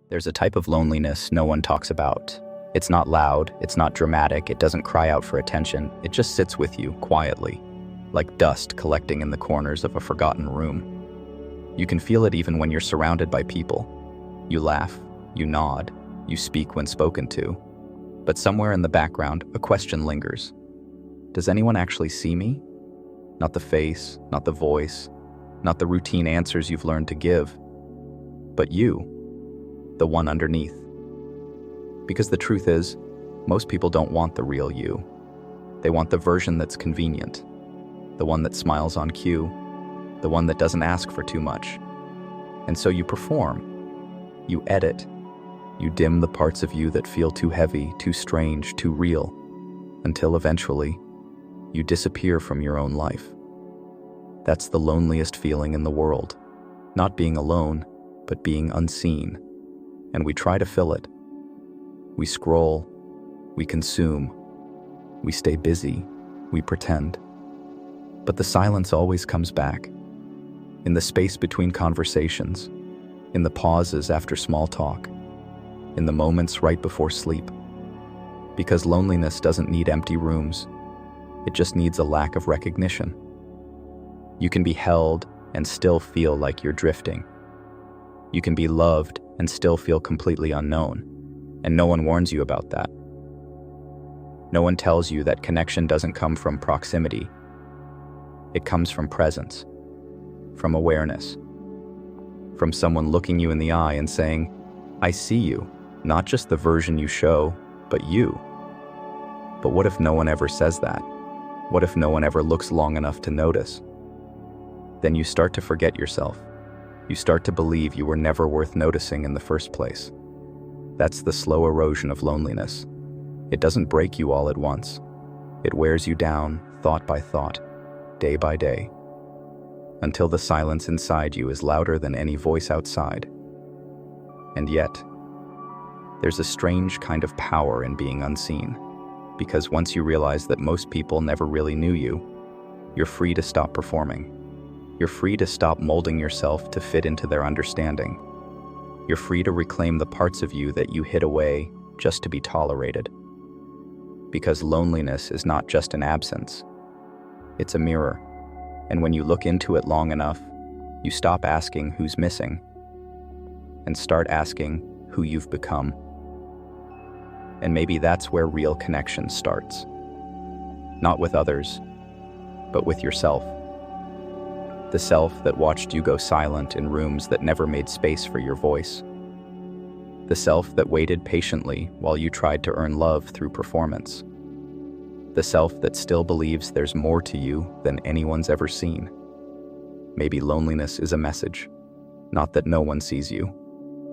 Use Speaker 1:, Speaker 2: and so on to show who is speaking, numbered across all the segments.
Speaker 1: There's a type of loneliness no one talks about. It's not loud, it's not dramatic, it doesn't cry out for attention, it just sits with you, quietly, like dust collecting in the corners of a forgotten room. You can feel it even when you're surrounded by people. You laugh, you nod, you speak when spoken to. But somewhere in the background, a question lingers. Does anyone actually see me? Not the face, not the voice, not the routine answers you've learned to give, but you, the one underneath. Because the truth is, most people don't want the real you. They want the version that's convenient, the one that smiles on cue, the one that doesn't ask for too much. And so you perform, you edit, you dim the parts of you that feel too heavy, too strange, too real, until eventually, you disappear from your own life. That's the loneliest feeling in the world. Not being alone, but being unseen. And we try to fill it. We scroll, we consume, we stay busy, we pretend. But the silence always comes back. In the space between conversations, in the pauses after small talk, in the moments right before sleep. Because loneliness doesn't need empty rooms. It just needs a lack of recognition. You can be held and still feel like you're drifting. You can be loved and still feel completely unknown, and no one warns you about that. No one tells you that connection doesn't come from proximity. It comes from presence, from awareness, from someone looking you in the eye and saying, I see you, not just the version you show, but you. But what if no one ever says that? What if no one ever looks long enough to notice? Then you start to forget yourself. You start to believe you were never worth noticing in the first place. That's the slow erosion of loneliness. It doesn't break you all at once. It wears you down, thought by thought, day by day, until the silence inside you is louder than any voice outside. And yet, there's a strange kind of power in being unseen, because once you realize that most people never really knew you, you're free to stop performing. You're free to stop molding yourself to fit into their understanding. You're free to reclaim the parts of you that you hid away just to be tolerated. Because loneliness is not just an absence. It's a mirror. And when you look into it long enough, you stop asking who's missing and start asking who you've become. And maybe that's where real connection starts. Not with others, but with yourself. The self that watched you go silent in rooms that never made space for your voice. The self that waited patiently while you tried to earn love through performance. The self that still believes there's more to you than anyone's ever seen. Maybe loneliness is a message. Not that no one sees you,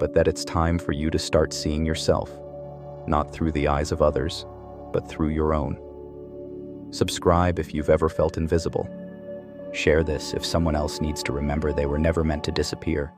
Speaker 1: but that it's time for you to start seeing yourself, not through the eyes of others, but through your own. Subscribe if you've ever felt invisible. Share this if someone else needs to remember they were never meant to disappear.